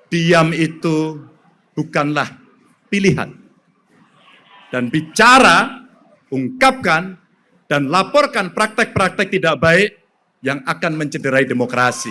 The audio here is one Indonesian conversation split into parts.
Diam itu bukanlah pilihan. Dan bicara, ungkapkan, dan laporkan praktek-praktek tidak baik yang akan mencederai demokrasi.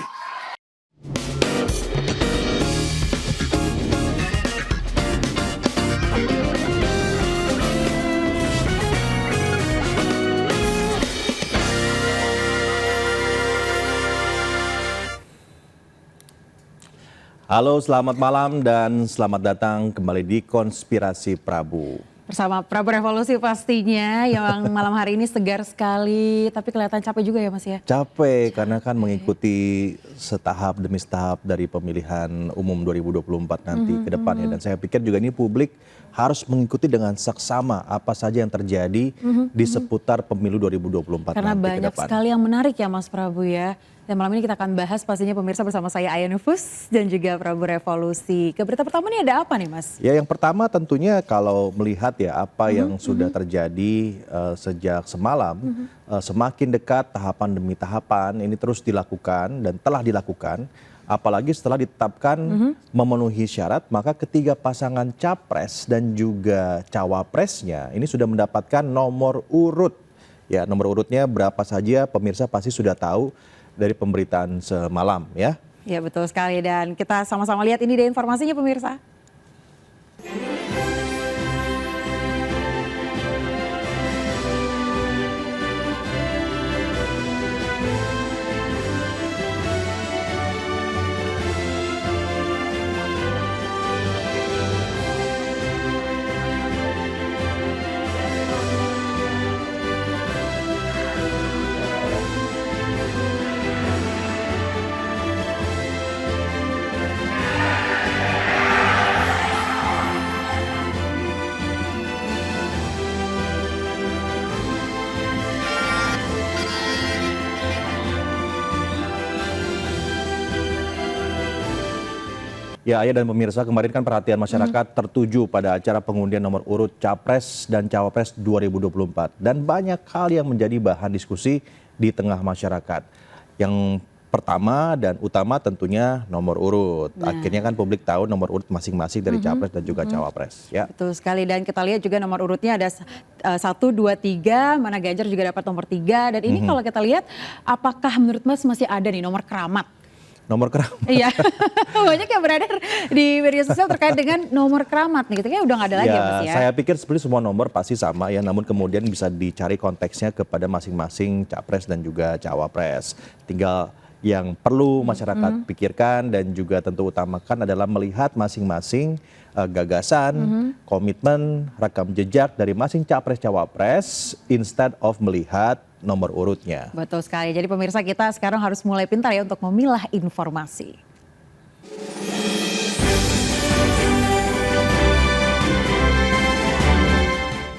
Halo, selamat malam dan selamat datang kembali di Konspirasi Prabu. Bersama Prabu Revolusi pastinya yang malam hari ini segar sekali, tapi kelihatan capek juga ya Mas ya? Capek karena kan mengikuti setahap demi setahap dari pemilihan umum 2024 nanti ke depannya. Dan saya pikir juga ini publik harus mengikuti dengan saksama apa saja yang terjadi di seputar pemilu 2024 Karena nanti ke banyak depan. sekali yang menarik ya Mas Prabu ya. Dan malam ini kita akan bahas pastinya pemirsa bersama saya Aya Nufus dan juga Prabu Revolusi. Ke berita pertama ini ada apa nih Mas? Ya yang pertama tentunya kalau melihat ya apa yang sudah terjadi sejak semalam, semakin dekat tahapan demi tahapan ini terus dilakukan dan telah dilakukan. Apalagi setelah ditetapkan memenuhi syarat, maka ketiga pasangan capres dan juga cawapresnya ini sudah mendapatkan nomor urut. Ya nomor urutnya berapa saja pemirsa pasti sudah tahu dari pemberitaan semalam ya. Ya betul sekali dan kita sama-sama lihat ini deh informasinya pemirsa. Ya, Ayah dan pemirsa, kemarin kan perhatian masyarakat tertuju pada acara pengundian nomor urut Capres dan Cawapres 2024. Dan banyak hal yang menjadi bahan diskusi di tengah masyarakat. Yang pertama dan utama tentunya nomor urut. Akhirnya kan publik tahu nomor urut masing-masing dari Capres dan juga Cawapres. Ya. Betul sekali dan kita lihat juga nomor urutnya ada 1, 2, 3, mana Ganjar juga dapat nomor 3. Dan ini kalau kita lihat apakah menurut Mas masih ada nih nomor keramat? Nomor keramat. Iya, banyak yang beredar di media sosial terkait dengan nomor keramat nih. Kayaknya udah nggak ada lagi ya Mas ya. Saya pikir sebenarnya semua nomor pasti sama ya, namun kemudian bisa dicari konteksnya kepada masing-masing capres dan juga cawapres. Tinggal yang perlu masyarakat pikirkan dan juga tentu utamakan adalah melihat masing-masing gagasan, komitmen, rekam jejak dari masing capres cawapres instead of melihat nomor urutnya. Betul sekali. Jadi pemirsa kita sekarang harus mulai pintar ya untuk memilah informasi.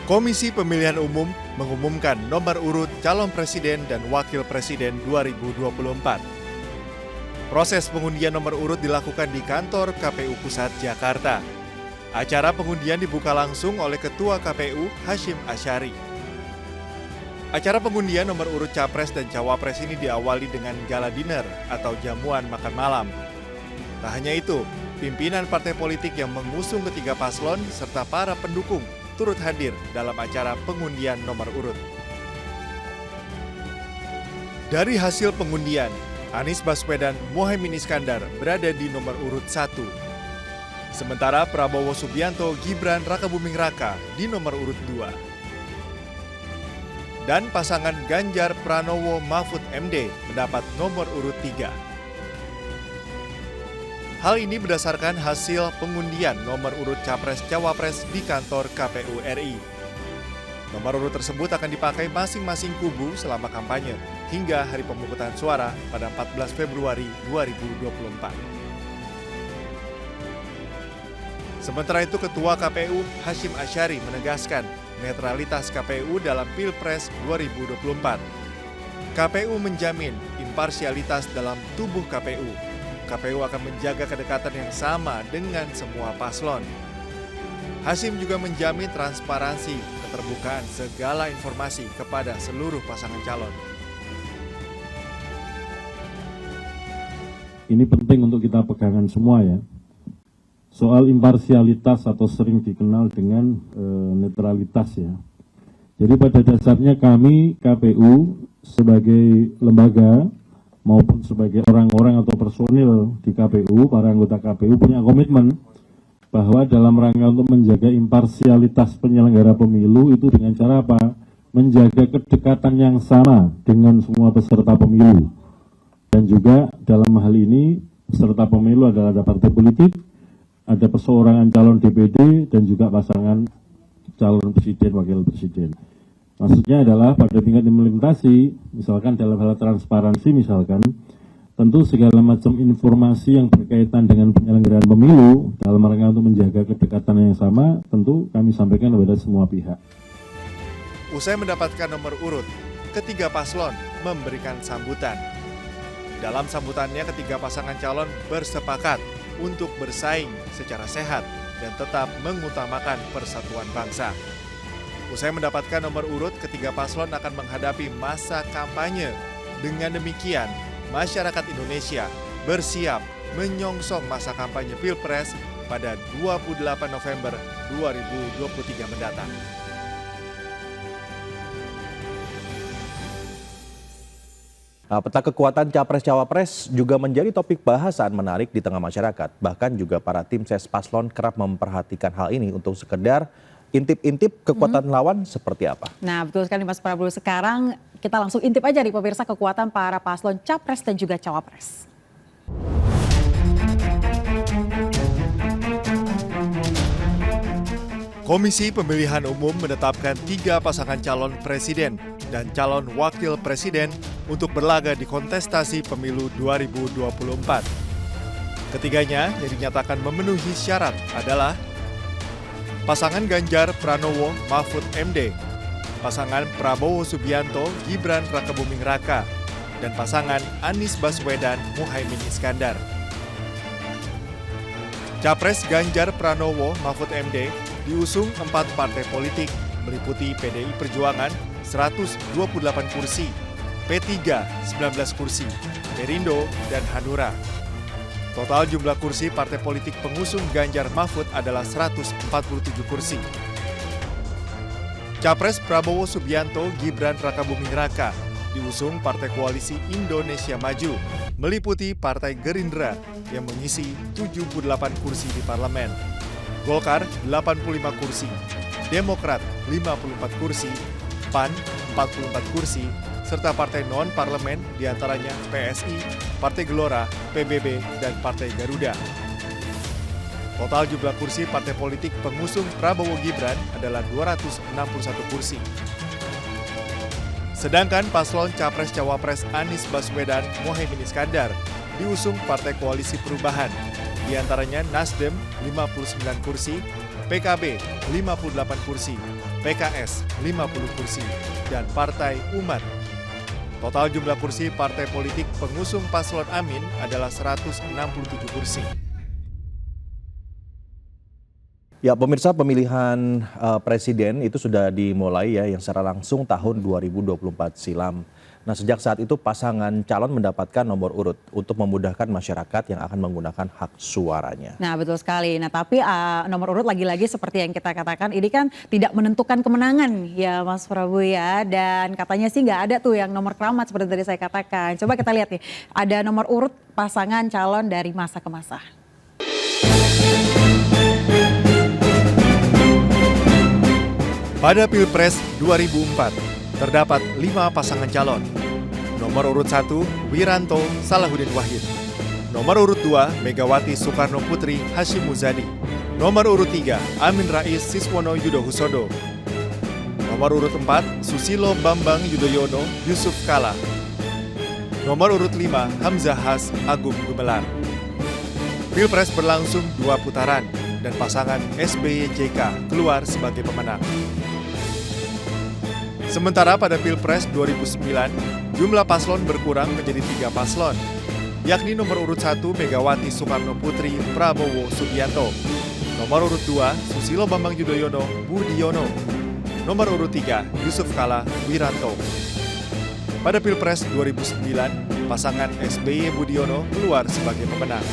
Komisi Pemilihan Umum mengumumkan nomor urut calon presiden dan wakil presiden 2024. Proses pengundian nomor urut dilakukan di kantor KPU Pusat Jakarta. Acara pengundian dibuka langsung oleh Ketua KPU Hashim Asyari. Acara pengundian nomor urut Capres dan Cawapres ini diawali dengan gala dinner atau jamuan makan malam. Tak hanya itu, pimpinan partai politik yang mengusung ketiga paslon serta para pendukung turut hadir dalam acara pengundian nomor urut. Dari hasil pengundian, Anies Baswedan Muhaimin Iskandar berada di nomor urut 1. Sementara Prabowo Subianto Gibran Rakabuming Raka di nomor urut 2. Dan pasangan Ganjar Pranowo Mahfud MD mendapat nomor urut 3. Hal ini berdasarkan hasil pengundian nomor urut Capres-Cawapres di kantor KPU RI. Nomor urut tersebut akan dipakai masing-masing kubu selama kampanye hingga hari pemungutan suara pada 14 Februari 2024. Sementara itu Ketua KPU Hashim Asyari menegaskan netralitas KPU dalam Pilpres 2024. KPU menjamin imparsialitas dalam tubuh KPU. KPU akan menjaga kedekatan yang sama dengan semua paslon. Hashim juga menjamin transparansi, keterbukaan segala informasi kepada seluruh pasangan calon. Ini penting untuk kita pegangan semua ya. soal imparsialitas atau sering dikenal dengan netralitas ya. Jadi pada dasarnya kami KPU sebagai lembaga maupun sebagai orang-orang atau personil di KPU, para anggota KPU punya komitmen bahwa dalam rangka untuk menjaga imparsialitas penyelenggara pemilu itu dengan cara apa? Menjaga kedekatan yang sama dengan semua peserta pemilu. Dan juga dalam hal ini peserta pemilu adalah ada partai politik, ada perseorangan calon DPD, dan juga pasangan calon presiden, wakil presiden. Maksudnya adalah pada tingkat implementasi, misalkan dalam hal transparansi misalkan, tentu segala macam informasi yang berkaitan dengan penyelenggaraan pemilu dalam rangka untuk menjaga kedekatan yang sama, tentu kami sampaikan kepada semua pihak. Usai mendapatkan nomor urut, ketiga paslon memberikan sambutan. Dalam sambutannya, ketiga pasangan calon bersepakat untuk bersaing secara sehat dan tetap mengutamakan persatuan bangsa. Usai mendapatkan nomor urut, ketiga paslon akan menghadapi masa kampanye. Dengan demikian, masyarakat Indonesia bersiap menyongsong masa kampanye Pilpres pada 28 November 2023 mendatang. Nah, peta kekuatan Capres-Cawapres juga menjadi topik bahasan menarik di tengah masyarakat. Bahkan juga para tim ses paslon kerap memperhatikan hal ini untuk sekedar intip-intip kekuatan lawan seperti apa. Nah betul sekali Mas Prabowo, sekarang kita langsung intip aja nih pemirsa kekuatan para paslon Capres dan juga Cawapres. Komisi Pemilihan Umum menetapkan 3 pasangan calon presiden dan calon wakil presiden untuk berlaga di kontestasi pemilu 2024. Ketiganya yang dinyatakan memenuhi syarat adalah pasangan Ganjar Pranowo Mahfud MD, pasangan Prabowo Subianto Gibran Rakabuming Raka, dan pasangan Anies Baswedan Muhaimin Iskandar. Capres Ganjar Pranowo Mahfud MD diusung 4 partai politik meliputi PDI Perjuangan 128 kursi, P3 19 kursi, Perindo, dan Hanura. Total jumlah kursi partai politik pengusung Ganjar Mahfud adalah 147 kursi. Capres Prabowo Subianto Gibran Rakabuming Raka diusung Partai Koalisi Indonesia Maju, meliputi Partai Gerindra yang mengisi 78 kursi di parlemen, Golkar 85 kursi, Demokrat 54 kursi, PAN 44 kursi, serta partai non-parlemen diantaranya PSI, Partai Gelora, PBB, dan Partai Garuda. Total jumlah kursi partai politik pengusung Prabowo Gibran adalah 261 kursi. Sedangkan paslon Capres-Cawapres Anies Baswedan Muhaimin Iskandar diusung Partai Koalisi Perubahan, diantaranya Nasdem 59 kursi, PKB 58 kursi, PKS 50 kursi, dan Partai Umat. Total jumlah kursi partai politik pengusung paslon Amin adalah 167 kursi. Ya pemirsa, pemilihan presiden itu sudah dimulai ya yang secara langsung tahun 2024 silam. Nah sejak saat itu pasangan calon mendapatkan nomor urut untuk memudahkan masyarakat yang akan menggunakan hak suaranya. Nah betul sekali, nah tapi nomor urut lagi-lagi seperti yang kita katakan ini kan tidak menentukan kemenangan ya Mas Prabowo ya. Dan katanya sih nggak ada tuh yang nomor keramat seperti tadi saya katakan. Coba kita lihat nih, ada nomor urut pasangan calon dari masa ke masa. Pada Pilpres 2004, terdapat 5 pasangan calon. Nomor urut 1, Wiranto Salahuddin Wahid. Nomor urut 2, Megawati Soekarno Putri Hashim Muzadi. Nomor urut 3, Amin Rais Siswono Yudhoyono. Nomor urut 4, Susilo Bambang Yudhoyono Yusuf Kala. Nomor urut 5, Hamzah Has Agung Gumelar. Pilpres berlangsung 2 putaran dan pasangan SBY-JK keluar sebagai pemenang. Sementara pada Pilpres 2009, jumlah paslon berkurang menjadi 3 paslon, yakni nomor urut 1 Megawati Soekarno Putri Prabowo Subianto, nomor urut 2 Susilo Bambang Yudhoyono Budiono, nomor urut 3 Yusuf Kala Wiranto. Pada Pilpres 2009, pasangan SBY Budiono keluar sebagai pemenang.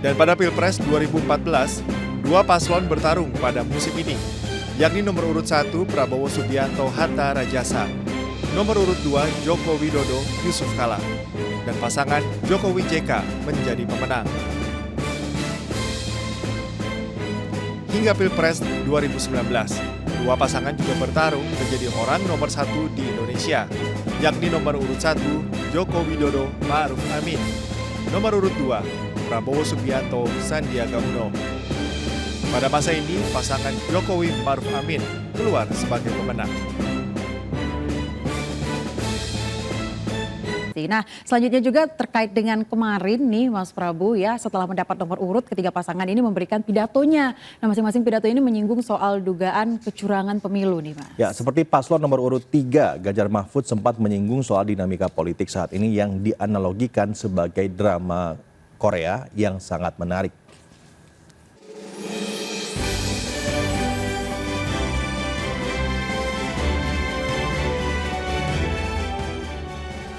Dan pada Pilpres 2014, dua paslon bertarung pada musim ini, yakni nomor urut 1 Prabowo Subianto Hatta Rajasa, nomor urut 2 Joko Widodo Yusuf Kala, dan pasangan Jokowi JK menjadi pemenang. Hingga Pilpres 2019, dua pasangan juga bertarung menjadi orang nomor 1 di Indonesia, yakni nomor urut 1 Joko Widodo Ma'ruf Amin, nomor urut 2 Prabowo Subianto Sandiaga Uno. Pada masa ini, pasangan Jokowi Ma'ruf Amin keluar sebagai pemenang. Nah, selanjutnya juga terkait dengan kemarin nih Mas Prabu ya, setelah mendapat nomor urut, ketiga pasangan ini memberikan pidatonya. Nah, masing-masing pidato ini menyinggung soal dugaan kecurangan pemilu nih Mas. Ya, seperti paslon nomor urut 3, Ganjar Mahfud sempat menyinggung soal dinamika politik saat ini yang dianalogikan sebagai drama Korea yang sangat menarik.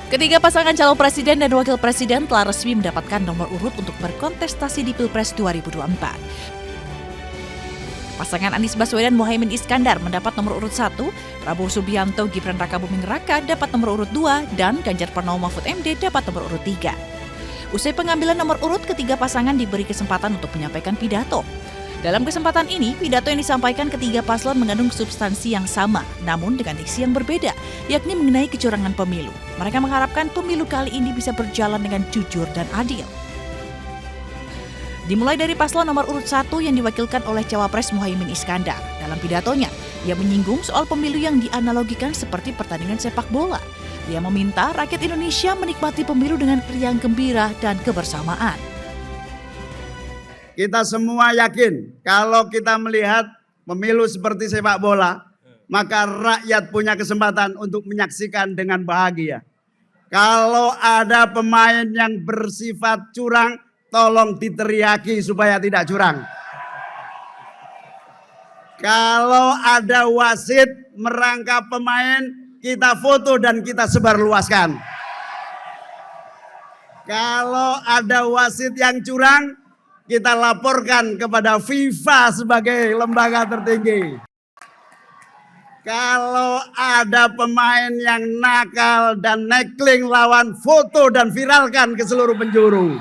Ketiga pasangan calon presiden dan wakil presiden telah resmi mendapatkan nomor urut untuk berkontestasi di Pilpres 2024. Pasangan Anies Baswedan Muhaimin Iskandar mendapat nomor urut 1, Prabowo Subianto Gibran Rakabuming Raka dapat nomor urut 2, dan Ganjar Pranowo Mahfud MD dapat nomor urut 3. Usai pengambilan nomor urut, ketiga pasangan diberi kesempatan untuk menyampaikan pidato. Dalam kesempatan ini, pidato yang disampaikan ketiga paslon mengandung substansi yang sama, namun dengan diksi yang berbeda, yakni mengenai kecurangan pemilu. Mereka mengharapkan pemilu kali ini bisa berjalan dengan jujur dan adil. Dimulai dari paslon nomor urut 1 yang diwakilkan oleh Cawapres Muhaimin Iskandar. Dalam pidatonya, ia menyinggung soal pemilu yang dianalogikan seperti pertandingan sepak bola. Ia meminta rakyat Indonesia menikmati pemilu dengan riang gembira dan kebersamaan. Kita semua yakin kalau kita melihat pemilu seperti sepak bola, maka rakyat punya kesempatan untuk menyaksikan dengan bahagia. Kalau ada pemain yang bersifat curang, tolong diteriaki supaya tidak curang. Kalau ada wasit merangkap pemain, kita foto dan kita sebarluaskan. Kalau ada wasit yang curang, kita laporkan kepada FIFA sebagai lembaga tertinggi. Kalau ada pemain yang nakal dan nekling lawan, foto dan viralkan ke seluruh penjuru.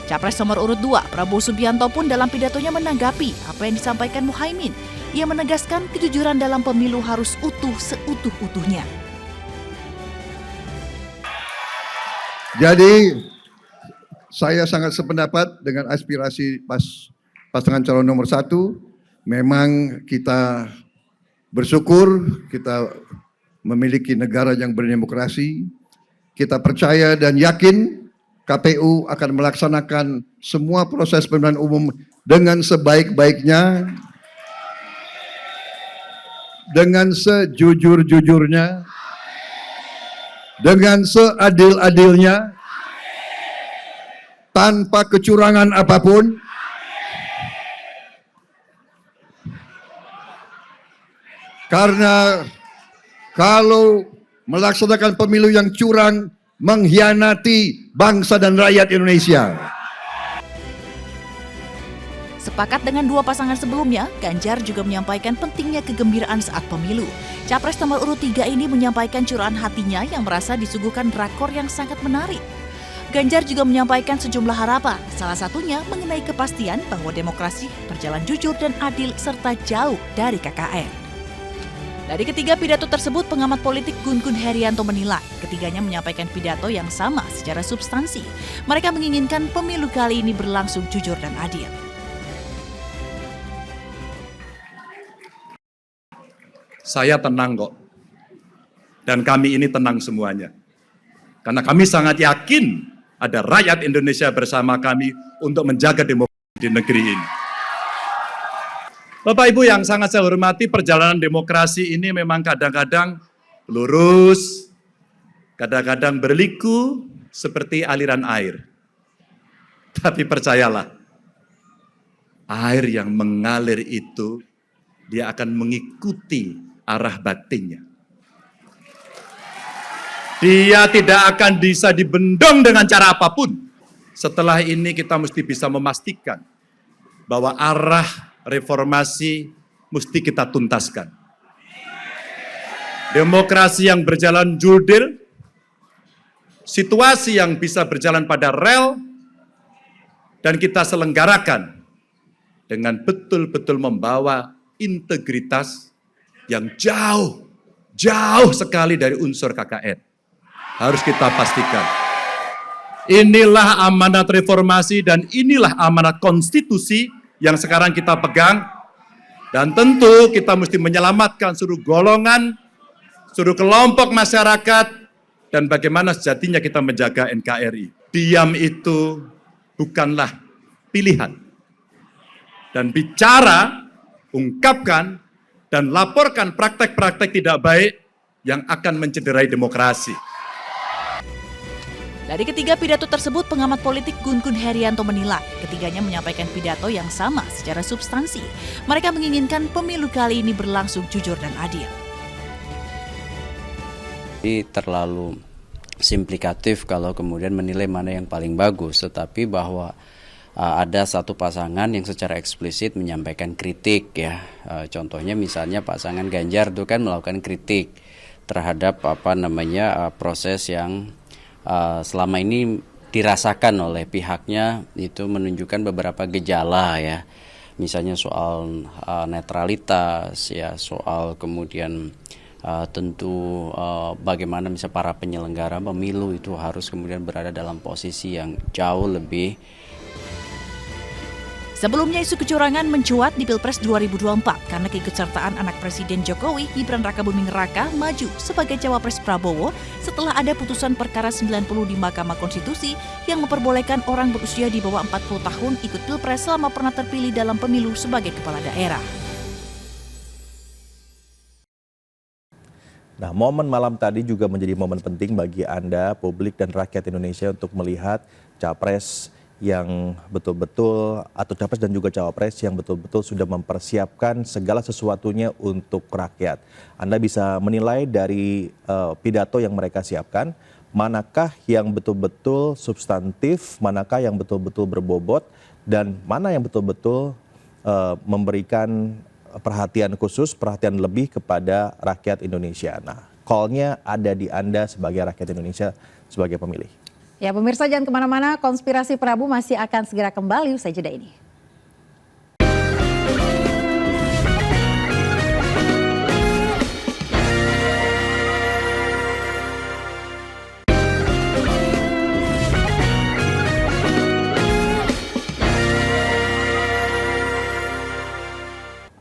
Capres nomor urut 2, Prabowo Subianto pun dalam pidatonya menanggapi apa yang disampaikan Muhaimin. Ia menegaskan kejujuran dalam pemilu harus utuh seutuh-utuhnya. Jadi saya sangat sependapat dengan aspirasi pasangan calon nomor 1. Memang kita bersyukur kita memiliki negara yang berdemokrasi. Kita percaya dan yakin KPU akan melaksanakan semua proses pemilihan umum dengan sebaik-baiknya, dengan sejujur-jujurnya, dengan seadil-adilnya, tanpa kecurangan apapun. Karena kalau melaksanakan pemilu yang curang, mengkhianati bangsa dan rakyat Indonesia. Sepakat dengan dua pasangan sebelumnya, Ganjar juga menyampaikan pentingnya kegembiraan saat pemilu. Capres nomor urut 3 ini menyampaikan curahan hatinya yang merasa disuguhkan drakor yang sangat menarik. Ganjar juga menyampaikan sejumlah harapan, salah satunya mengenai kepastian bahwa demokrasi berjalan jujur dan adil serta jauh dari KKN. Dari ketiga pidato tersebut, pengamat politik Gun Gun Herianto menilai ketiganya menyampaikan pidato yang sama secara substansi. Mereka menginginkan pemilu kali ini berlangsung jujur dan adil. Saya tenang kok. Dan kami ini tenang semuanya. Karena kami sangat yakin ada rakyat Indonesia bersama kami untuk menjaga demokrasi di negeri ini. Bapak Ibu yang sangat saya hormati, perjalanan demokrasi ini memang kadang-kadang lurus, kadang-kadang berliku seperti aliran air. Tapi percayalah, air yang mengalir itu, dia akan mengikuti arah batinnya. Dia tidak akan bisa dibendung dengan cara apapun. setelah ini kita mesti bisa memastikan bahwa arah reformasi mesti kita tuntaskan. Demokrasi yang berjalan jurdil, situasi yang bisa berjalan pada rel, dan kita selenggarakan dengan betul-betul membawa integritas yang jauh sekali dari unsur KKN. Harus kita pastikan. Inilah amanat reformasi dan inilah amanat konstitusi yang sekarang kita pegang. Dan tentu kita mesti menyelamatkan seluruh golongan, seluruh kelompok masyarakat, dan bagaimana sejatinya kita menjaga NKRI. Diam itu bukanlah pilihan. Dan bicara, ungkapkan, dan laporkan praktek-praktek tidak baik yang akan mencederai demokrasi. Dari ketiga pidato tersebut, pengamat politik Gun Gun Herianto menilai ketiganya menyampaikan pidato yang sama secara substansi. Mereka menginginkan pemilu kali ini berlangsung jujur dan adil. Ini terlalu simplikatif kalau kemudian menilai mana yang paling bagus, tetapi bahwa ada satu pasangan yang secara eksplisit menyampaikan kritik ya. Contohnya misalnya pasangan Ganjar itu kan melakukan kritik terhadap proses yang selama ini dirasakan oleh pihaknya, itu menunjukkan beberapa gejala ya. Misalnya soal netralitas ya, soal kemudian tentu bagaimana misalnya para penyelenggara pemilu itu harus kemudian berada dalam posisi yang jauh lebih. Sebelumnya isu kecurangan mencuat di Pilpres 2024 karena keikutsertaan anak Presiden Jokowi, Gibran Rakabuming Raka, maju sebagai cawapres Prabowo setelah ada putusan perkara 90 di Mahkamah Konstitusi yang memperbolehkan orang berusia di bawah 40 tahun ikut Pilpres selama pernah terpilih dalam pemilu sebagai kepala daerah. Nah, momen malam tadi juga menjadi momen penting bagi Anda, publik dan rakyat Indonesia untuk melihat capres yang betul-betul, atau capres dan juga cawapres yang betul-betul sudah mempersiapkan segala sesuatunya untuk rakyat. Anda bisa menilai dari pidato yang mereka siapkan, manakah yang betul-betul substantif, manakah yang betul-betul berbobot, dan mana yang betul-betul memberikan perhatian khusus, perhatian lebih kepada rakyat Indonesia. Nah, call-nya ada di Anda sebagai rakyat Indonesia, sebagai pemilih. Ya pemirsa, jangan kemana-mana, Konspirasi Prabu masih akan segera kembali usai jeda ini.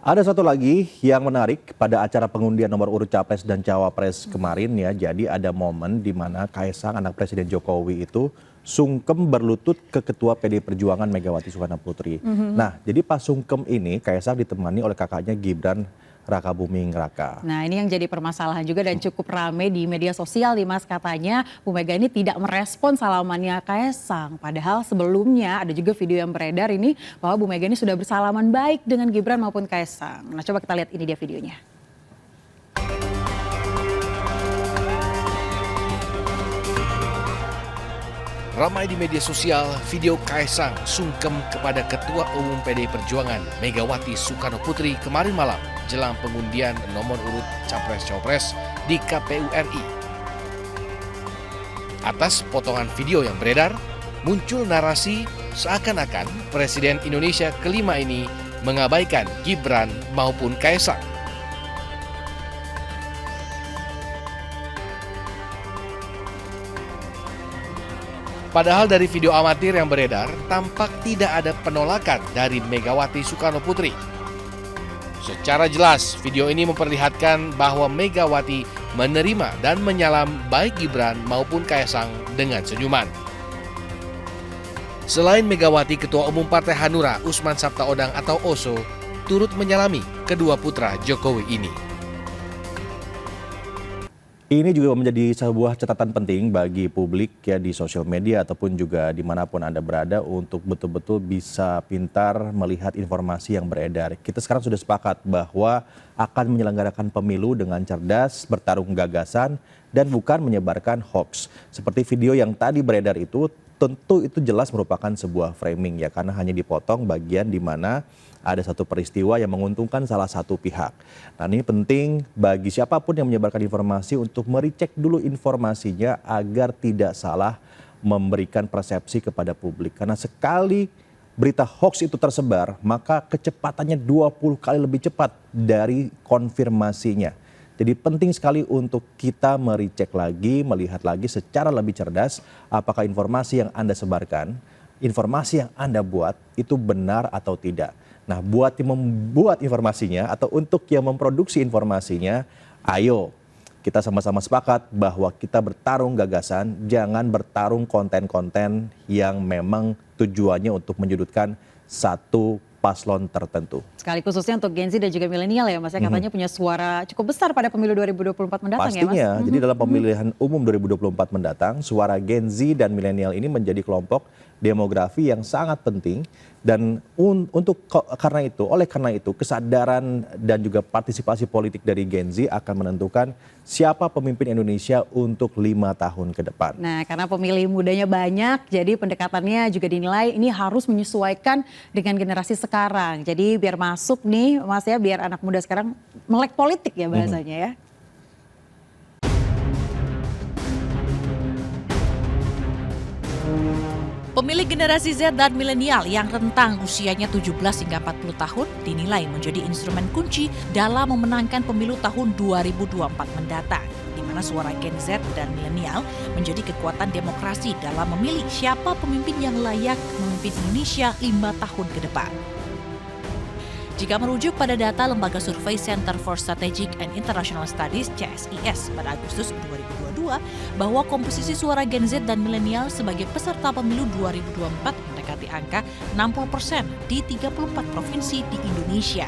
Ada satu lagi yang menarik pada acara pengundian nomor urut capres dan cawapres kemarin ya. Jadi ada momen di mana Kaisang, anak Presiden Jokowi itu sungkem berlutut ke Ketua PD Perjuangan Megawati Soekarno Putri. Nah, jadi pas sungkem ini Kaisang ditemani oleh kakaknya Gibran Rakabuming Raka. Nah, ini yang jadi permasalahan juga dan cukup rame di media sosial nih Mas. Katanya Bu Mega ini tidak merespon salamannya Kaisang. Padahal sebelumnya ada juga video yang beredar ini bahwa Bu Mega ini sudah bersalaman baik dengan Gibran maupun Kaisang. Nah, coba kita lihat ini dia videonya. Ramai di media sosial video Kaisang sungkem kepada Ketua Umum PDI Perjuangan Megawati Soekarno Putri kemarin malam jelang pengundian nomor urut Capres-Cawapres di KPU RI. Atas potongan video yang beredar, muncul narasi seakan-akan Presiden Indonesia kelima ini mengabaikan Gibran maupun Kaisang. Padahal dari video amatir yang beredar, tampak tidak ada penolakan dari Megawati Soekarno Putri. Secara jelas, video ini memperlihatkan bahwa Megawati menerima dan menyalam baik Gibran maupun Kaisang dengan senyuman. Selain Megawati, Ketua Umum Partai Hanura Usman Sabtaodang atau Oso turut menyalami kedua putra Jokowi ini. Ini juga menjadi sebuah catatan penting bagi publik ya di sosial media ataupun juga dimanapun Anda berada untuk betul-betul bisa pintar melihat informasi yang beredar. Kita sekarang sudah sepakat bahwa akan menyelenggarakan pemilu dengan cerdas, bertarung gagasan, dan bukan menyebarkan hoax. Seperti video yang tadi beredar itu tentu itu jelas merupakan sebuah framing ya, karena hanya dipotong bagian di mana ada satu peristiwa yang menguntungkan salah satu pihak. Nah, ini penting bagi siapapun yang menyebarkan informasi untuk merecek dulu informasinya agar tidak salah memberikan persepsi kepada publik. Karena sekali berita hoax itu tersebar, maka kecepatannya 20 kali lebih cepat dari konfirmasinya. Jadi penting sekali untuk kita merecek lagi, melihat lagi secara lebih cerdas apakah informasi yang Anda sebarkan, informasi yang Anda buat itu benar atau tidak. Nah, buat yang membuat informasinya atau untuk yang memproduksi informasinya, ayo kita sama-sama sepakat bahwa kita bertarung gagasan, jangan bertarung konten-konten yang memang tujuannya untuk menyudutkan satu paslon tertentu. Sekali khususnya untuk Gen Z dan juga milenial ya Mas, ya katanya punya suara cukup besar pada pemilu 2024 mendatang. Pastinya, ya Mas? jadi dalam pemilihan umum 2024 mendatang, suara Gen Z dan milenial ini menjadi kelompok demografi yang sangat penting dan oleh karena itu kesadaran dan juga partisipasi politik dari Gen Z akan menentukan siapa pemimpin Indonesia untuk 5 tahun ke depan. Nah, karena pemilih mudanya banyak, jadi pendekatannya juga dinilai ini harus menyesuaikan dengan generasi sekarang. Jadi biar masuk nih Mas ya, biar anak muda sekarang melek politik ya bahasanya ya. Pemilih generasi Z dan milenial yang rentang usianya 17 hingga 40 tahun dinilai menjadi instrumen kunci dalam memenangkan pemilu tahun 2024 mendatang, di mana suara Gen Z dan milenial menjadi kekuatan demokrasi dalam memilih siapa pemimpin yang layak memimpin Indonesia 5 tahun ke depan. Jika merujuk pada data Lembaga Survei Center for Strategic and International Studies CSIS pada Agustus 2022, bahwa komposisi suara Gen Z dan milenial sebagai peserta pemilu 2024 mendekati angka 60% di 34 provinsi di Indonesia.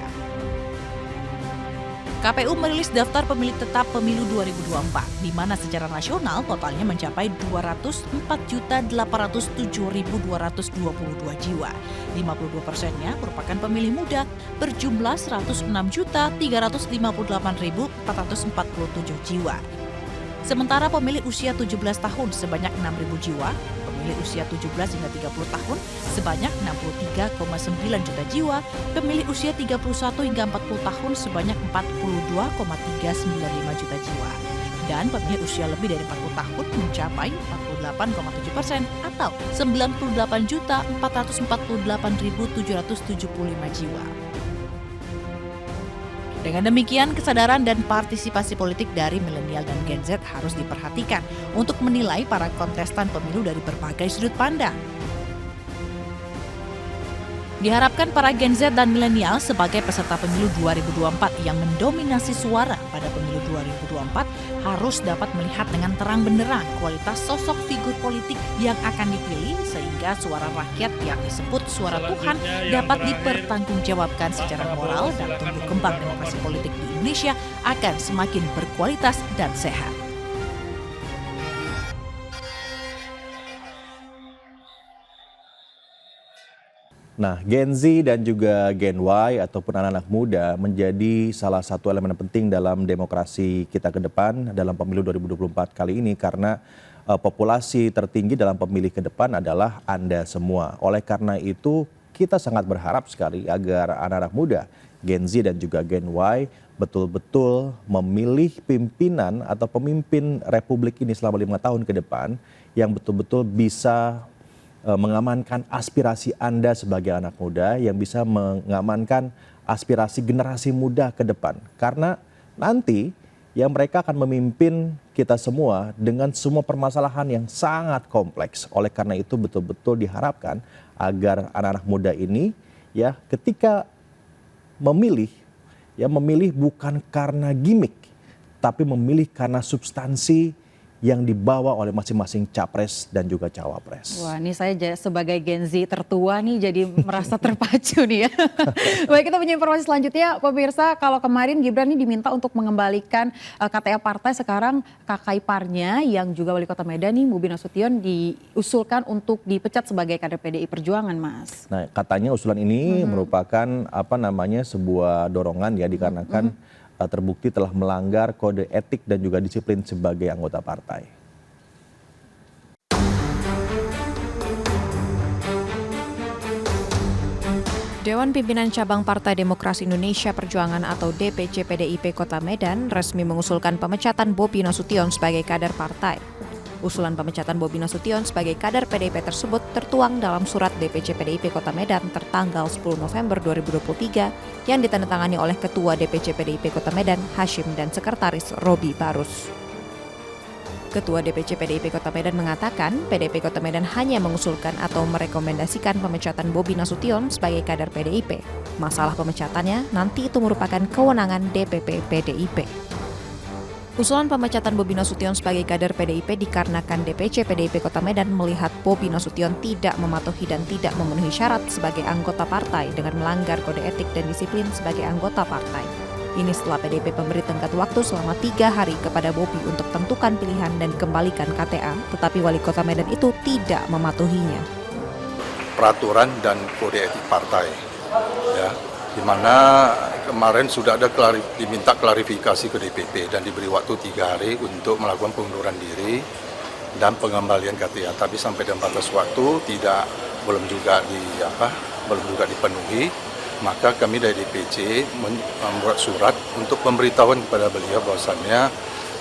KPU merilis daftar pemilih tetap pemilu 2024, di mana secara nasional totalnya mencapai 204.807.222 jiwa. 52%-nya merupakan pemilih muda berjumlah 106.358.447 jiwa. Sementara pemilih usia 17 tahun sebanyak 6.000 jiwa, pemilih usia 17 hingga 30 tahun sebanyak 63,9 juta jiwa, pemilih usia 31 hingga 40 tahun sebanyak 42,395 juta jiwa. Dan pemilih usia lebih dari 40 tahun mencapai 48,7% atau 98.448.775 jiwa. Dengan demikian, kesadaran dan partisipasi politik dari milenial dan Gen Z harus diperhatikan untuk menilai para kontestan pemilu dari berbagai sudut pandang. Diharapkan para Gen Z dan milenial sebagai peserta pemilu 2024 yang mendominasi suara pada pemilu 2024 harus dapat melihat dengan terang benderang kualitas sosok figur politik yang akan dipilih sehingga suara rakyat yang disebut suara Tuhan dapat dipertanggungjawabkan secara moral dan tumbuh kembang demokrasi politik di Indonesia akan semakin berkualitas dan sehat. Nah, Gen Z dan juga Gen Y ataupun anak-anak muda menjadi salah satu elemen penting dalam demokrasi kita ke depan dalam pemilu 2024 kali ini karena populasi tertinggi dalam pemilih ke depan adalah Anda semua. Oleh karena itu, kita sangat berharap sekali agar anak-anak muda, Gen Z dan juga Gen Y betul-betul memilih pimpinan atau pemimpin Republik ini selama 5 tahun ke depan yang betul-betul bisa mengamankan aspirasi Anda sebagai anak muda, yang bisa mengamankan aspirasi generasi muda ke depan. Karena nanti yang mereka akan memimpin kita semua dengan semua permasalahan yang sangat kompleks. Oleh karena itu betul-betul diharapkan agar anak-anak muda ini ya ketika memilih bukan karena gimmick, tapi memilih karena substansi yang dibawa oleh masing-masing capres dan juga cawapres. Wah, ini saya sebagai Gen Z tertua nih jadi merasa terpacu nih ya. Baik, kita punya informasi selanjutnya, pemirsa. Kalau kemarin Gibran ini diminta untuk mengembalikan KTA partai, sekarang kakak iparnya yang juga wali kota Medan nih, Bobi Nasution, diusulkan untuk dipecat sebagai kader PDI Perjuangan, Mas. Nah, katanya usulan ini merupakan sebuah dorongan ya, dikarenakan terbukti telah melanggar kode etik dan juga disiplin sebagai anggota partai. Dewan Pimpinan Cabang Partai Demokrasi Indonesia Perjuangan atau DPC PDIP Kota Medan resmi mengusulkan pemecatan Bobi Nasution sebagai kader partai. Usulan pemecatan Bobi Nasution sebagai kader PDIP tersebut tertuang dalam surat DPC PDIP Kota Medan tertanggal 10 November 2023 yang ditandatangani oleh Ketua DPC PDIP Kota Medan Hashim dan Sekretaris Robi Barus. Ketua DPC PDIP Kota Medan mengatakan PDIP Kota Medan hanya mengusulkan atau merekomendasikan pemecatan Bobi Nasution sebagai kader PDIP. Masalah pemecatannya nanti itu merupakan kewenangan DPP PDIP. Usulan pemecatan Bobi Nasution sebagai kader PDIP dikarenakan DPC PDIP Kota Medan melihat Bobi Nasution tidak mematuhi dan tidak memenuhi syarat sebagai anggota partai dengan melanggar kode etik dan disiplin sebagai anggota partai. Ini setelah PDIP memberi tenggat waktu selama 3 hari kepada Bobi untuk tentukan pilihan dan kembalikan KTA, tetapi wali kota Medan itu tidak mematuhinya. Peraturan dan kode etik partai, ya, di mana kemarin sudah ada diminta klarifikasi ke DPP dan diberi waktu 3 hari untuk melakukan pengunduran diri dan pengembalian KTA, tapi sampai dalam batas waktu belum juga dipenuhi. Maka kami dari DPC membuat surat untuk pemberitahuan kepada beliau bahwasannya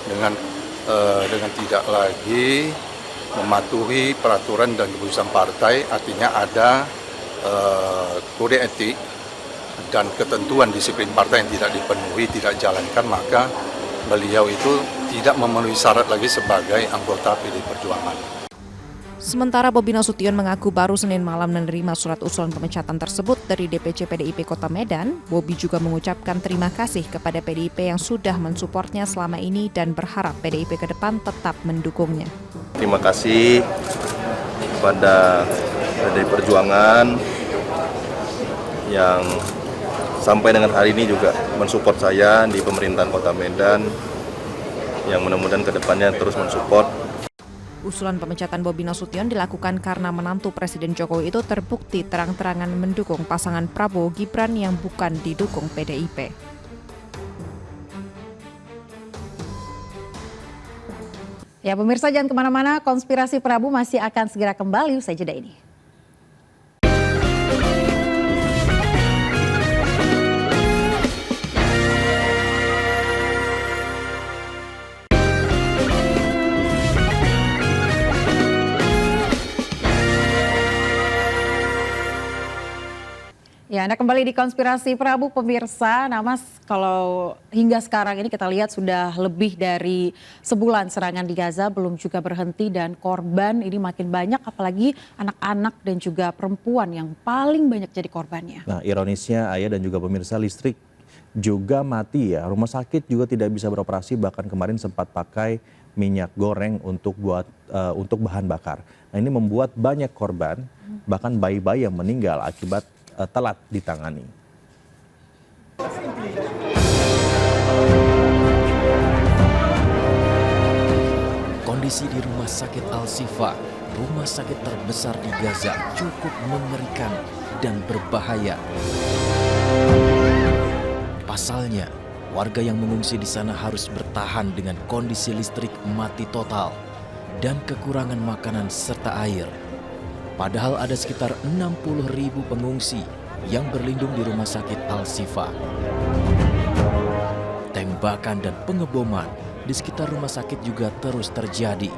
dengan tidak lagi mematuhi peraturan dan keputusan partai, artinya ada kode etik dan ketentuan disiplin partai yang tidak dipenuhi, tidak jalankan, maka beliau itu tidak memenuhi syarat lagi sebagai anggota PDI Perjuangan. Sementara Bobi Nasution mengaku baru Senin malam menerima surat usulan pemecatan tersebut dari DPC PDIP Kota Medan. Bobi juga mengucapkan terima kasih kepada PDIP yang sudah mensupportnya selama ini dan berharap PDIP ke depan tetap mendukungnya. Terima kasih kepada PDI Perjuangan yang sampai dengan hari ini juga mensupport saya di pemerintahan Kota Medan, yang mudah-mudahan ke depannya terus mensupport. Usulan pemecatan Bobi Nasution dilakukan karena menantu Presiden Jokowi itu terbukti terang-terangan mendukung pasangan Prabowo Gibran yang bukan didukung PDIP. Ya pemirsa, jangan kemana-mana, Konspirasi Prabu masih akan segera kembali usai jeda ini. Ya, Anda kembali di Konspirasi Prabu pemirsa. Nah Mas, kalau hingga sekarang ini kita lihat sudah lebih dari sebulan serangan di Gaza belum juga berhenti dan korban ini makin banyak, apalagi anak-anak dan juga perempuan yang paling banyak jadi korbannya. Nah ironisnya Ayah dan juga pemirsa, listrik juga mati ya. Rumah sakit juga tidak bisa beroperasi, bahkan kemarin sempat pakai minyak goreng untuk bahan bakar. Nah ini membuat banyak korban, bahkan bayi-bayi yang meninggal akibat telat ditangani. Kondisi di Rumah Sakit Al-Shifa, rumah sakit terbesar di Gaza, cukup mengerikan dan berbahaya. Pasalnya, warga yang mengungsi di sana harus bertahan dengan kondisi listrik mati total dan kekurangan makanan serta air. Padahal ada sekitar 60.000 pengungsi yang berlindung di Rumah Sakit Al-Shifa. Tembakan dan pengeboman di sekitar rumah sakit juga terus terjadi,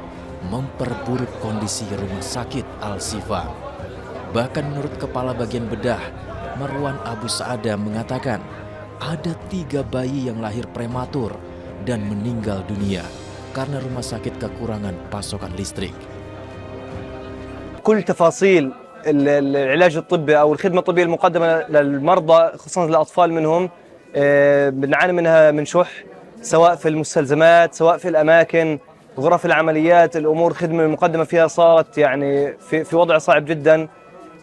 memperburuk kondisi Rumah Sakit Al-Shifa. Bahkan menurut Kepala Bagian Bedah, Marwan Abu Saada mengatakan ada 3 bayi yang lahir prematur dan meninggal dunia karena rumah sakit kekurangan pasokan listrik. كل تفاصيل العلاج الطبي أو الخدمة الطبية المقدمة للمرضى خصوصا الأطفال منهم بنعاني منها من شح، سواء في المستلزمات سواء في الأماكن غرف العمليات. الأمور الخدمة المقدمة فيها صارت يعني في وضع صعب جدا.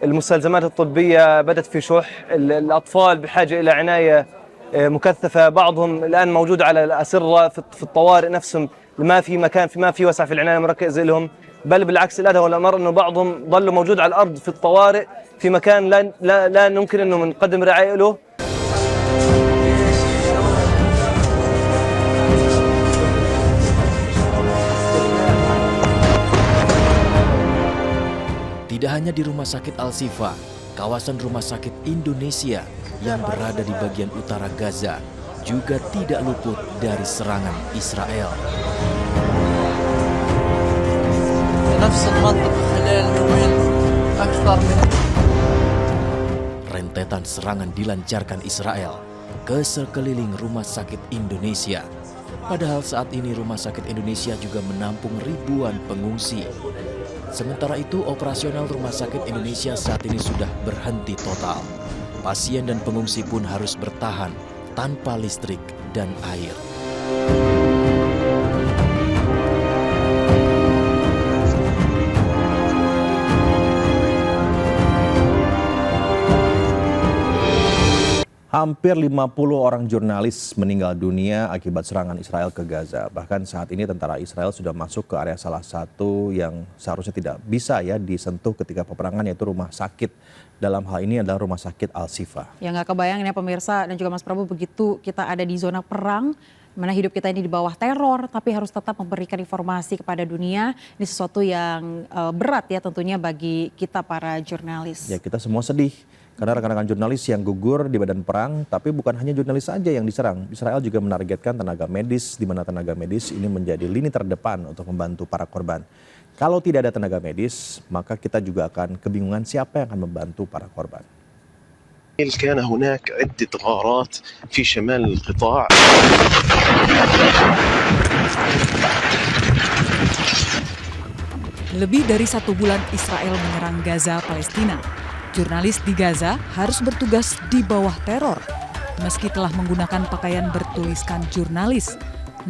المستلزمات الطبية بدت في شح، الأطفال بحاجة إلى عناية مكثفة، بعضهم الآن موجود على الأسرة في الطوارئ نفسهم، ما في مكان، ما في وسع في العناية المركزة لهم، بل بالعكس الأدهى والأمر أنه بعضهم ظل موجود على الأرض في الطوارئ في مكان لا يمكن أنه نقدم رعاية له. Tidak hanya di Rumah Sakit Al-Shifa, kawasan Rumah Sakit Indonesia yang berada di bagian utara Gaza juga tidak luput dari serangan Israel. Rentetan serangan dilancarkan Israel ke sekeliling Rumah Sakit Indonesia. Padahal saat ini Rumah Sakit Indonesia juga menampung ribuan pengungsi. Sementara itu, operasional Rumah Sakit Indonesia saat ini sudah berhenti total. Pasien dan pengungsi pun harus bertahan tanpa listrik dan air. Hampir 50 orang jurnalis meninggal dunia akibat serangan Israel ke Gaza. Bahkan saat ini tentara Israel sudah masuk ke area salah satu yang seharusnya tidak bisa disentuh ketika peperangan, yaitu rumah sakit. Dalam hal ini adalah Rumah Sakit Al-Shifa. Ya nggak kebayang ya pemirsa dan juga Mas Prabu, begitu kita ada di zona perang, mana hidup kita ini di bawah teror, tapi harus tetap memberikan informasi kepada dunia. Ini sesuatu yang berat ya tentunya bagi kita para jurnalis. Ya, kita semua sedih. Karena rekan-rekan jurnalis yang gugur di medan perang, tapi bukan hanya jurnalis saja yang diserang. Israel juga menargetkan tenaga medis, di mana tenaga medis ini menjadi lini terdepan untuk membantu para korban. Kalau tidak ada tenaga medis, maka kita juga akan kebingungan siapa yang akan membantu para korban. كان هناك عدة غارات في شمال القطاع. Lebih dari 1 bulan Israel menyerang Gaza, Palestina. Jurnalis di Gaza harus bertugas di bawah teror. Meski telah menggunakan pakaian bertuliskan jurnalis,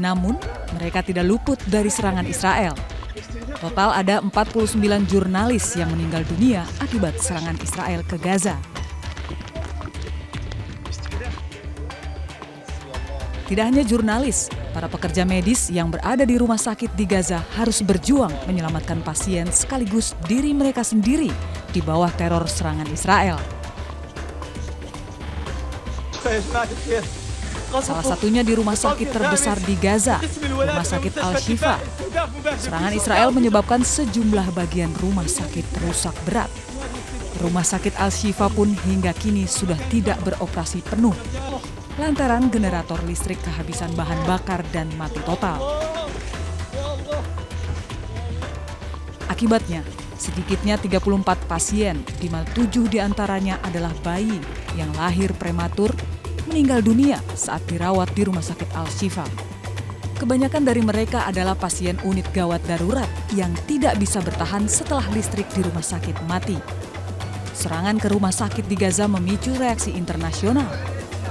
namun mereka tidak luput dari serangan Israel. Total ada 49 jurnalis yang meninggal dunia akibat serangan Israel ke Gaza. Tidak hanya jurnalis, para pekerja medis yang berada di rumah sakit di Gaza harus berjuang menyelamatkan pasien sekaligus diri mereka sendiri di bawah teror serangan Israel. Salah satunya di rumah sakit terbesar di Gaza, Rumah Sakit Al-Shifa. Serangan Israel menyebabkan sejumlah bagian rumah sakit rusak berat. Rumah Sakit Al-Shifa pun hingga kini sudah tidak beroperasi penuh lantaran generator listrik kehabisan bahan bakar dan mati total. Akibatnya, sedikitnya 34 pasien, di mana 7 diantaranya adalah bayi yang lahir prematur, meninggal dunia saat dirawat di Rumah Sakit Al-Shifa. Kebanyakan dari mereka adalah pasien unit gawat darurat yang tidak bisa bertahan setelah listrik di rumah sakit mati. Serangan ke rumah sakit di Gaza memicu reaksi internasional.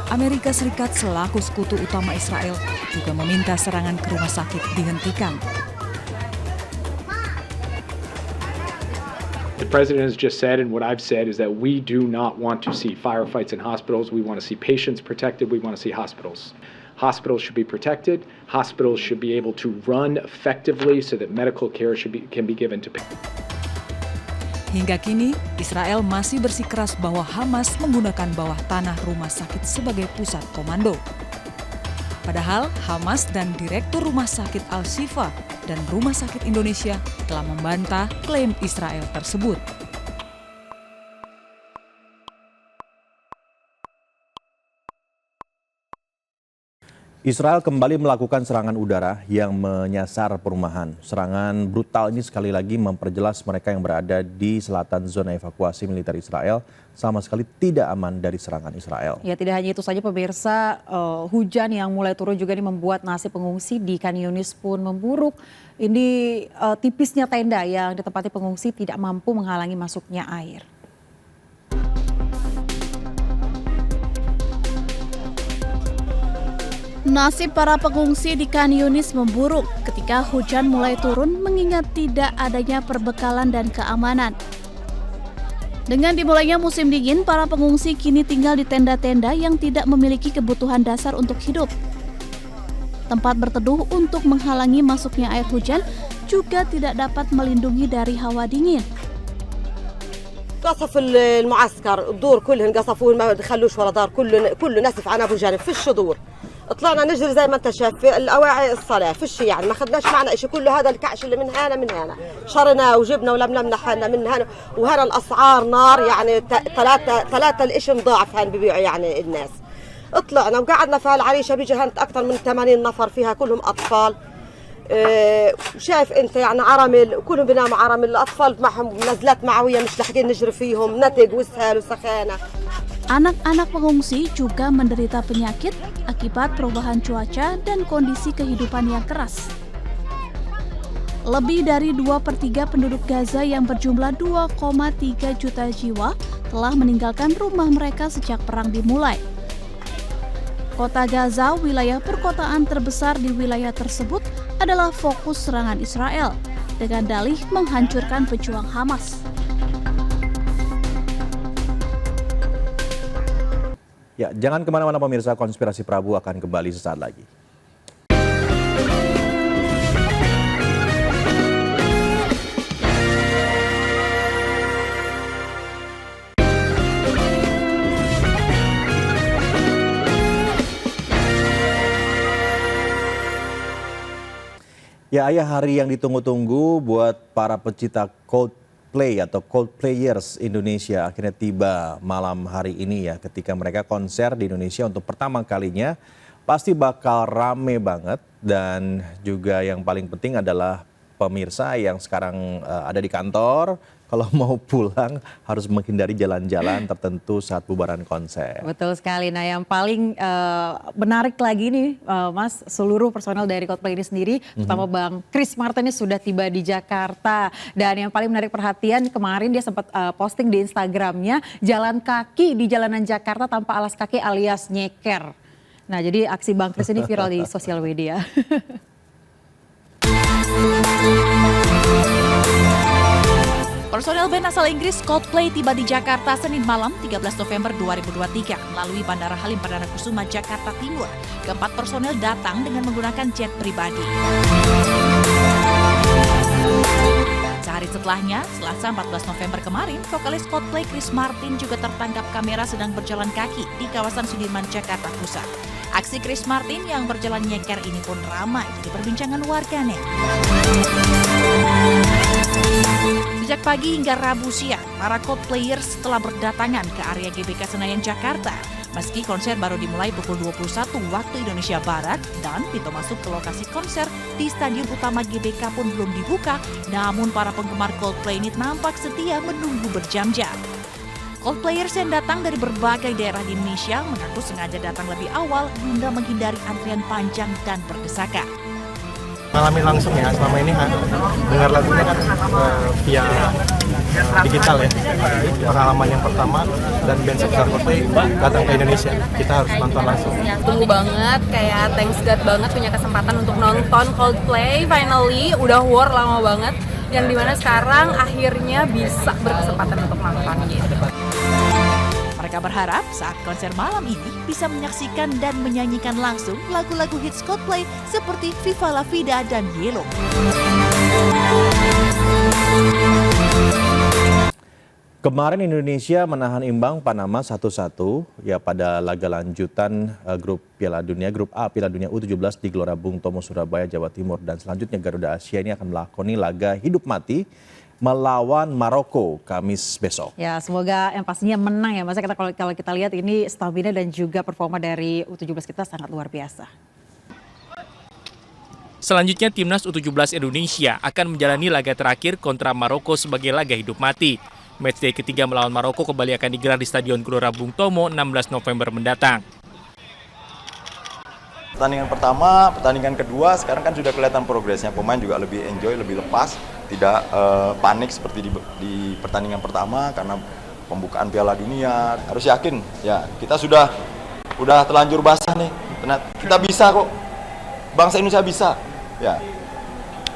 Amerika Serikat selaku sekutu utama Israel juga meminta serangan ke rumah sakit dihentikan. The president has just said, and what I've said is that we do not want to see firefights in hospitals. We want to see patients protected. We want to see hospitals. Hospitals should be protected. Hospitals should be able to run effectively so that medical care can be given to patients. Hingga kini, Israel masih bersikeras bahwa Hamas menggunakan bawah tanah rumah sakit sebagai pusat komando. Padahal Hamas dan Direktur Rumah Sakit Al-Shifa dan Rumah Sakit Indonesia telah membantah klaim Israel tersebut. Israel kembali melakukan serangan udara yang menyasar perumahan. Serangan brutal ini sekali lagi memperjelas mereka yang berada di selatan zona evakuasi militer Israel sama sekali tidak aman dari serangan Israel. Ya, tidak hanya itu saja pemirsa, hujan yang mulai turun juga ini membuat nasib pengungsi di Khan Yunis pun memburuk. Ini tipisnya tenda yang ditempati pengungsi tidak mampu menghalangi masuknya air. Nasib para pengungsi di Khan Yunis memburuk ketika hujan mulai turun mengingat tidak adanya perbekalan dan keamanan. Dengan dimulainya musim dingin, para pengungsi kini tinggal di tenda-tenda yang tidak memiliki kebutuhan dasar untuk hidup. Tempat berteduh untuk menghalangi masuknya air hujan juga tidak dapat melindungi dari hawa dingin. قصف المعسكر الدور كلهن قصفوه ما دخلوش ولا دار كله نسف عن ابو جانب في الشدور طلعنا نجري زي ما انت شايف في الاواعي الصلاه فيش يعني ما خدناش معنا شيء كله هذا الكعش اللي من هنا شرنا وجبنا ولملمنا حالنا من هنا وهنا الاسعار نار يعني ثلاثه الاشي مضاعف هان ببيعوا يعني الناس. طلعنا وقعدنا في هالعريشه بيجي هانت اكثر من 80 نفر فيها كلهم اطفال. شايف انت يعني عرمل وكلهم بيناموا عرمل الاطفال معهم نزلات معويه مش لاحقين نجري فيهم نتج واسهال وسخانه. Anak-anak pengungsi juga menderita penyakit akibat perubahan cuaca dan kondisi kehidupan yang keras. Lebih dari 2/3 penduduk Gaza yang berjumlah 2,3 juta jiwa telah meninggalkan rumah mereka sejak perang dimulai. Kota Gaza, wilayah perkotaan terbesar di wilayah tersebut, adalah fokus serangan Israel dengan dalih menghancurkan pejuang Hamas. Ya, jangan kemana-mana pemirsa, Konspirasi Prabu akan kembali sesaat lagi. Ya, ayah hari yang ditunggu-tunggu buat para pecinta Coldplay atau Coldplayers Indonesia akhirnya tiba malam hari ini ya, ketika mereka konser di Indonesia untuk pertama kalinya. Pasti bakal rame banget, dan juga yang paling penting adalah pemirsa yang sekarang ada di kantor, kalau mau pulang harus menghindari jalan-jalan tertentu saat bubaran konser. Betul sekali. Nah, yang paling menarik lagi nih Mas, seluruh personel dari Coldplay ini sendiri, terutama Bang Chris Martin ini sudah tiba di Jakarta. Dan yang paling menarik perhatian, kemarin dia sempat posting di Instagramnya jalan kaki di jalanan Jakarta tanpa alas kaki alias nyeker. Nah, jadi aksi Bang Chris ini viral di sosial media. Personel band asal Inggris Coldplay tiba di Jakarta Senin malam 13 November 2023 melalui Bandara Halim Perdana Kusuma, Jakarta Timur. Keempat personel datang dengan menggunakan jet pribadi. Sehari setelahnya, Selasa 14 November kemarin, vokalis Coldplay Chris Martin juga tertangkap kamera sedang berjalan kaki di kawasan Sudirman, Jakarta Pusat. Aksi Chris Martin yang berjalan nyeker ini pun ramai jadi perbincangan warganet. Sejak pagi hingga Rabu siang, para Coldplayers telah berdatangan ke area GBK Senayan, Jakarta. Meski konser baru dimulai pukul 21 waktu Indonesia Barat dan pintu masuk ke lokasi konser di Stadion Utama GBK pun belum dibuka, namun para penggemar Coldplay ini nampak setia menunggu berjam-jam. Coldplayers yang datang dari berbagai daerah di Indonesia mengaku sengaja datang lebih awal guna menghindari antrian panjang dan berdesakan. Alami langsung ya, selama ini kan dengar lagunya kan via digital ya. Pengalaman yang pertama, dan band sebesar Coldplay datang ke Indonesia, kita harus nonton langsung. Tunggu banget, kayak thanks God banget punya kesempatan untuk nonton Coldplay. Finally, udah war lama banget, yang dimana sekarang akhirnya bisa berkesempatan untuk nonton gitu. Mereka berharap saat konser malam ini bisa menyaksikan dan menyanyikan langsung lagu-lagu hits Coldplay seperti Viva La Vida dan Yellow. Kemarin Indonesia menahan imbang Panama 1-1 ya pada laga lanjutan grup Piala Dunia, grup A Piala Dunia U17 di Gelora Bung Tomo, Surabaya, Jawa Timur. Dan selanjutnya Garuda Asia ini akan melakoni laga hidup mati melawan Maroko Kamis besok. Ya, semoga yang pastinya menang ya Mas. Kalau kita lihat ini stamina dan juga performa dari U17 kita sangat luar biasa. Selanjutnya Timnas U17 Indonesia akan menjalani laga terakhir kontra Maroko sebagai laga hidup mati. Matchday ketiga melawan Maroko kembali akan digelar di Stadion Gelora Bung Tomo 16 November mendatang. Pertandingan pertama, pertandingan kedua, sekarang kan sudah kelihatan progresnya. Pemain juga lebih enjoy, lebih lepas, tidak panik seperti di pertandingan pertama karena pembukaan Piala Dunia. Harus yakin, ya kita sudah terlanjur basah nih. Kita bisa kok, bangsa Indonesia bisa, ya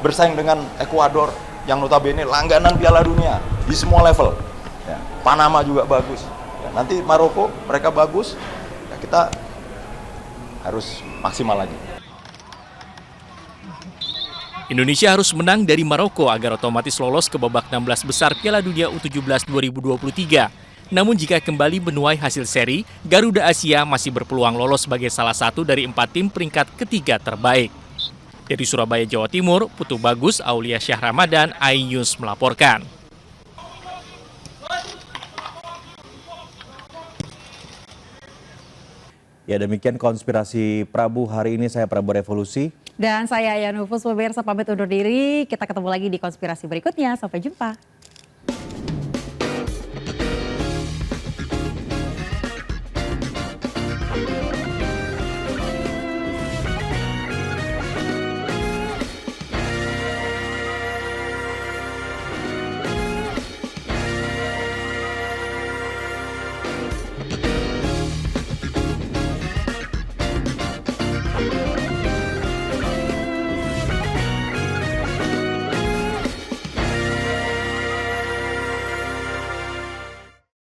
bersaing dengan Ekuador yang notabene langganan Piala Dunia di semua level. Ya, Panama juga bagus. Ya, nanti Maroko mereka bagus, ya kita harus maksimal lagi. Indonesia harus menang dari Maroko agar otomatis lolos ke babak 16 besar Piala Dunia U17 2023. Namun jika kembali menuai hasil seri, Garuda Asia masih berpeluang lolos sebagai salah satu dari 4 tim peringkat ketiga terbaik. Dari Surabaya, Jawa Timur, Putu Bagus, Aulia Syah Ramadan, iNews melaporkan. Ya, demikian konspirasi Prabu hari ini. Saya Prabu Revolusi. Dan saya Yanufus, pemirsa pamit undur diri. Kita ketemu lagi di konspirasi berikutnya. Sampai jumpa.